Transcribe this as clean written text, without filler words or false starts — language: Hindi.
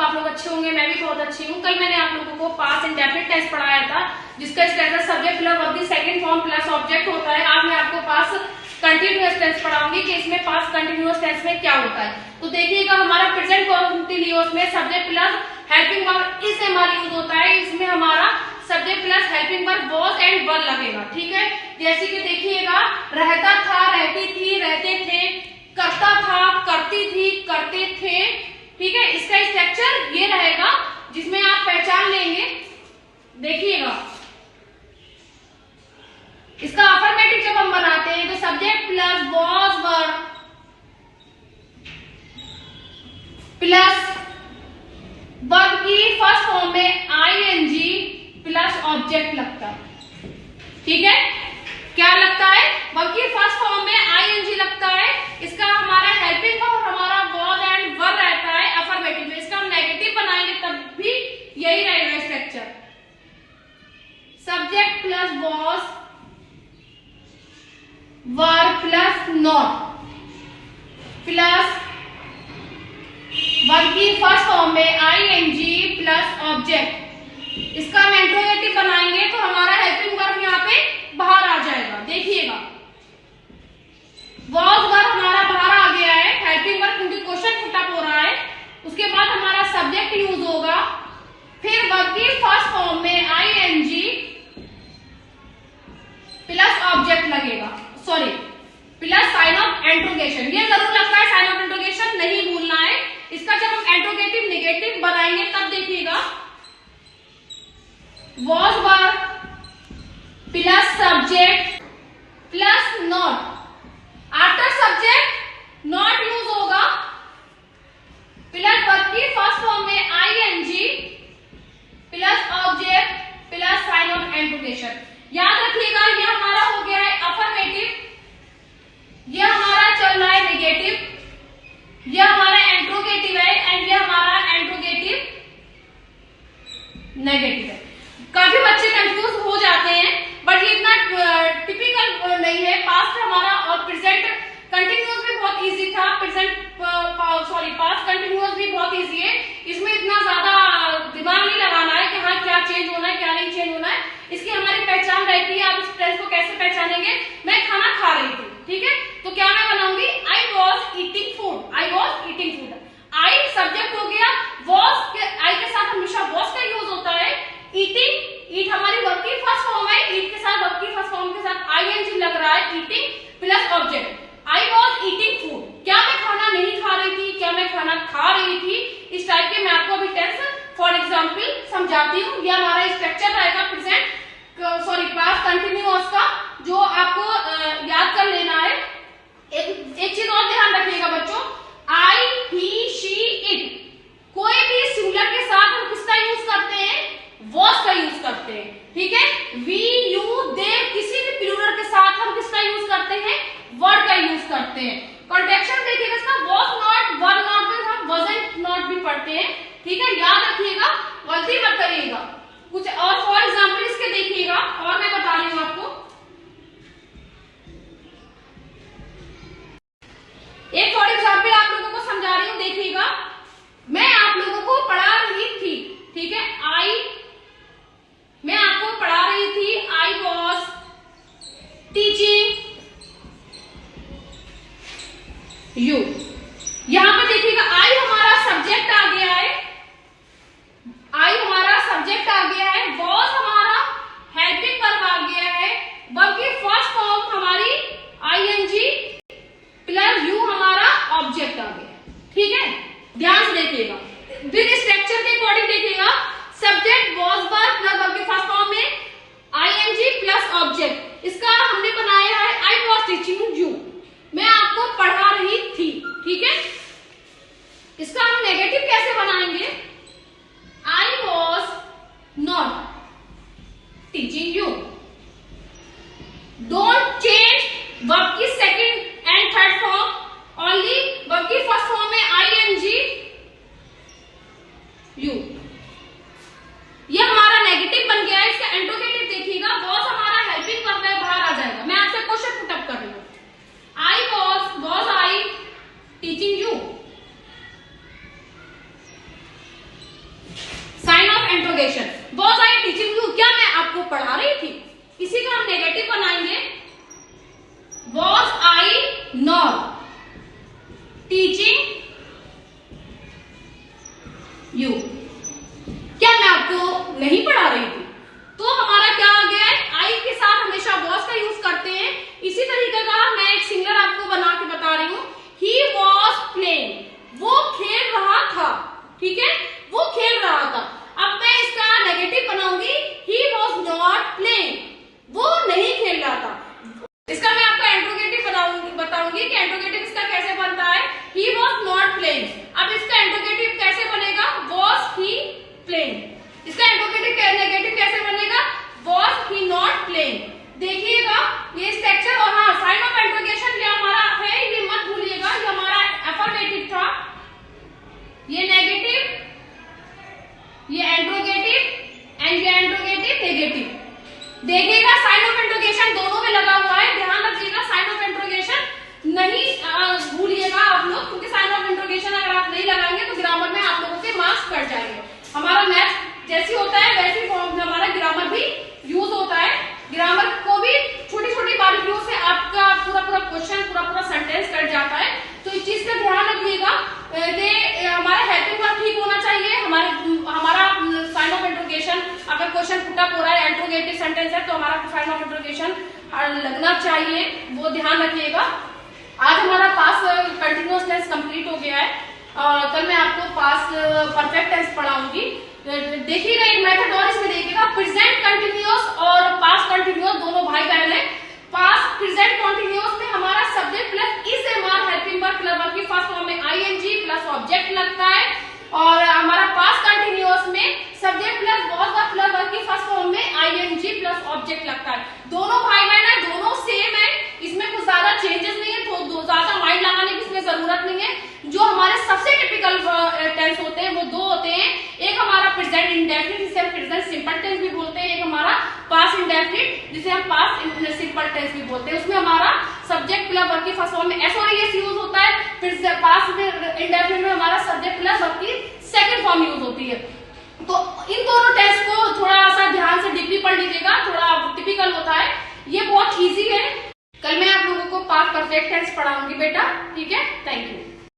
आप लोग अच्छे होंगे, मैं भी बहुत अच्छी हूँ। कल मैंने आप लोगों को पास्ट इंडेफिनिट टेंस पढ़ाया था, जिसका स्ट्रक्चर सब्जेक्ट प्लस वर्ब की सेकंड फॉर्म प्लस ऑब्जेक्ट होता है। आज मैं आपको पास्ट कंटिन्यूअस टेंस पढ़ाऊंगी कि इसमें पास्ट कंटिन्यूअस टेंस में क्या होता है। तो देखिएगा, हमारा प्रेजेंट कंटिन्यूअस में subject plus helping verb is am are use होता है। इसमें हमारा subject plus helping verb was and were लगेगा, ठीक है। जैसे कि देखिएगा, रहता था, रहती थी, रहते थे, करता था, करती थी, करते थे, ठीक है। इसका स्ट्रक्चर ये रहेगा जिसमें आप पहचान लेंगे। देखिएगा, इसका अफर्मेटिव जब हम बनाते हैं तो subject plus was were plus verb की फर्स्ट फॉर्म में आईएनजी प्लस ऑब्जेक्ट लगता है, ठीक है। क्या लगता है? वर्ब की फर्स्ट फॉर्म में आईएनजी लगता है। इसका हमारा हेल्पिंग वर्ब हमारा वाज एंड वर रहता है अफर्मेटिव में। इसका हम नेगेटिव बनाएंगे तब भी यही रहेगा structure, subject plus was were plus not plus verb की फर्स्ट फॉर्म में आईएनजी प्लस ऑब्जेक्ट। इसका हम इंट्रोगेटिव बनाएंगे तो हमारा हेल्पिंग वर्ब यहाँ पे बाहर आ जाएगा। देखिएगा, वाज वर हमारा बाहर आ गया है, हेल्पिंग वर्ब क्योंकि क्वेश्चन पुटअप हो रहा है। उसके बाद हमारा सब्जेक्ट यूज होगा, फिर वर्ब की फर्स्ट फॉर्म में आईएनजी प्लस ऑब्जेक्ट लगेगा, sorry plus sign of interrogation. ये जरूर लगता है साइन ऑफ इंट्रोगेशन, नहीं भूलना है। इसका जब हम इंट्रोगेटिव नेगेटिव बनाएंगे तब देखिएगा, was were plus subject plus not, after subject not use होगा, प्लस वर्ब की फर्स्ट फॉर्म में ING plus object plus sign of interrogation. याद रखिएगा, ये हमारा हो गया है अफर्मेटिव, ये हमारा चल रहा है नेगेटिव, ये हमारा इंट्रोगेटिव है एंड ये हमारा इंट्रोगेटिव नेगेटिव है। काफी बच्चे कंफ्यूज हो जाते हैं, बट ये इतना टिपिकल नहीं है। पास्ट हमारा और प्रेजेंट कंटिन्यूअस भी बहुत इजी था, पास्ट कंटिन्यूअस भी बहुत इजी है। इसमें इतना ज्यादा दिमाग नहीं लगाना है कि हाँ क्या चेंज होना है क्या नहीं चेंज होना है। इसकी हमारी पहचान रहती है। आप इस टेंस को कैसे पहचानेंगे? मैं खाना खा रही थी, ठीक है, तो क्या मैं बनाऊंगी? I was eating food, I was eating food. I subject हो गया, वॉज के आई के साथ हमेशा वॉज का यूज होता है। ईटिंग, ईट हमारी वर्ब की फर्स्ट फॉर्म है, ईट के साथ वर्ब की फर्स्ट फॉर्म के साथ आईएनजी लग रहा है, eating plus object. I was eating food, क्या मैं खाना नहीं खा रही थी, क्या मैं खाना खा रही थी। इस टाइप के मैं आपको अभी टेंस फॉर एग्जाम्पल समझाती हूँ। यह हमारा स्ट्रक्चर रहेगा प्रेजेंट पास्ट कंटिन्यूअस का, जो आपको याद कर लेना है। एक चीज और ध्यान रखिएगा बच्चों, आई, ही, शी, इट, कोई भी सिंगुलर के साथ हम किसका यूज करते हैं? वॉज का यूज करते हैं, ठीक है। वी, यू, दे, किसी भी प्लूरल के साथ हम किसका यूज करते हैं? वर्ड का यूज करते हैं। कॉन्ट्रैक्शन देखिएगा इसका, वॉज नॉट, वर नॉट में हम वॉजंट नॉट भी पढ़ते हैं, ठीक है। याद रखिएगा, गलती मत करिएगा। कुछ और फॉर एग्जाम्पल इसके देखिएगा और मैं बता रही हूँ आपको। एक फॉर एग्जाम्पल आप लोगों को समझा रही हूँ, देखिएगा। मैं आप लोगों को पढ़ा रही थी, ठीक है, मैं आपको पढ़ा रही थी, आई वॉज टीचिंग यू। यहां पर देखिएगा, आई हमारा सब्जेक्ट आ गया है, आई हमारा सब्जेक्ट आ गया है, वॉज हमारा हेल्पिंग वर्ब आ गया है, वर्ब की फर्स्ट फॉर्म हमारी आईएनजी प्लस यू हमारा ऑब्जेक्ट आ गया, ठीक है। ध्यान से देखिएगा, विद स्ट्रक्चर के अकॉर्डिंग देखिएगा, subject was verb plus verb के फर्स्ट फॉर्म में आईएनजी प्लस ऑब्जेक्ट। इसका हमने बनाया है आई वॉज टीचिंग यू, मैं आपको पढ़ा रही थी, ठीक है। इसका हम नेगेटिव कैसे बनाएंगे? I was not teaching you. Don't change verb की second and third form, only verb की फर्स्ट फॉर्म में आईएनजी यू। ये हमारा नेगेटिव बन गया है। इसका इंट्रोगेटिव देखिएगा, वॉज हमारा हेल्पिंग वर्ब है, बाहर आ जाएगा। मैं आपसे क्वेश्चन पुटअप कर रही हूँ, I was I teaching you. Interrogation. Was I teaching you, क्या मैं आपको पढ़ा रही थी? इसी का हम नेगेटिव बनाएंगे, was I not teaching you, क्या मैं आपको नहीं पढ़ा रही थी? तो हमारा क्या आ गया है, आई के साथ हमेशा वॉज का यूज करते हैं। इसी तरीके का मैं एक सिंगलर आपको बना के बता रही हूं, ही वॉज प्लेइंग, वो खेल रहा था, ठीक है, वो खेल रहा था। अब मैं इसका नेगेटिव बनाऊंगी, ही वॉज नॉट प्लेइंग, वो नहीं खेल रहा था। इसका मैं आपको इंट्रोगेटिव बताऊंगी कि इंट्रोगेटिव इसका कैसे बनता है, ही वॉज नॉट प्लेइंग। अब इसका इंट्रोगेटिव कैसे बनेगा, वॉज ही प्लेइंग। इसका इंट्रोगेटिव नेगेटिव कैसे बनेगा, वॉज ही नॉट प्लेइंग। देखिएगा ये स्ट्रक्चर, और हाँ साइन ऑफ इंट्रोगेशन ये हमारा है, ये मत भूलिएगा, ये हमारा अफर्मेटिव था, ये नेगेटिव, ये इंट्रोगेटिव एंड ये इंट्रोगेटिव नेगेटिव। देखिएगा साइन ऑफ इंट्रोगेशन दोनों में लगा हुआ है, ध्यान रखिएगा साइन ऑफ इंट्रोगेशन नहीं भूलिएगा आप लोग, क्योंकि साइन ऑफ इंट्रोगेशन अगर आप नहीं लगाएंगे तो ग्रामर में आप लोगों के मार्क्स कट जाएंगे। हमारा मैथ जैसी होता है वैसी फॉर्म में हमारा ग्रामर भी यूज होता है। ग्रामर को भी छोटी छोटी बारीकियों से आपका पूरा पूरा क्वेश्चन, पूरा पूरा सेंटेंस कट जाता है, तो इस चीज का ध्यान रखिएगा। हमारा हेल्पिंग वर्ब ठीक होना चाहिए, हमारा साइन ऑफ इंट्रोगेशन, अगर क्वेश्चन पुट अप हो रहा है, इंट्रोगेटिव सेंटेंस है, तो हमारा साइन ऑफ इंट्रोगेशन लगना चाहिए, वो ध्यान रखिएगा। आज हमारा पास कंटिन्यूअस टेंस कंप्लीट हो गया है, कल मैं आपको पास परफेक्ट टेंस पढ़ाऊंगी। देखिएगा एक मेथड और इसमें देखिएगा, प्रेजेंट कंटिन्यूअस और पास्ट कंटिन्यूअस दोनों भाई बहन है। पास्ट प्रेजेंट कंटिन्यूअस में हमारा subject plus is MR helping verb plus verb की फर्स्ट फॉर्म में आईएनजी प्लस ऑब्जेक्ट लगता है, और हमारा पास्ट कंटिन्यूअस में subject plus was verb plus verb की फर्स्ट फॉर्म में आईएनजी प्लस ऑब्जेक्ट लगता है। दोनों भाई बहन है, दोनों सेम है, इसमें कुछ ज्यादा चेंजेस नहीं है, तो ज्यादा माइंड लगाने की इसमें जरूरत नहीं है। जो हमारे सबसे टिपिकल टेंस होते हैं वो दो होते हैं, एक हमारा प्रेजेंट इंडेफिनिट जिसे हम प्रेजेंट सिंपल टेंस भी बोलते हैं, एक हमारा पास्ट इंडेफिनिट जिसे हम पास्ट सिंपल टेंस भी बोलते हैं। उसमें हमारा सब्जेक्ट प्लस वर्ब की फर्स्ट फॉर्म में एस और एस यूज होता है, फिर पास्ट इंडेफिनिट में हमारा सब्जेक्ट प्लस वर्ब की सेकंड फॉर्म यूज होती है। तो इन दोनों टेंस को थोड़ा सा ध्यान से डीपली पढ़ लीजिएगा, थोड़ा टिपिकल होता है, ये बहुत ईजी है। कल मैं आप लोगों को पास्ट परफेक्ट टेंस पढ़ाऊंगी बेटा, ठीक है, थैंक यू।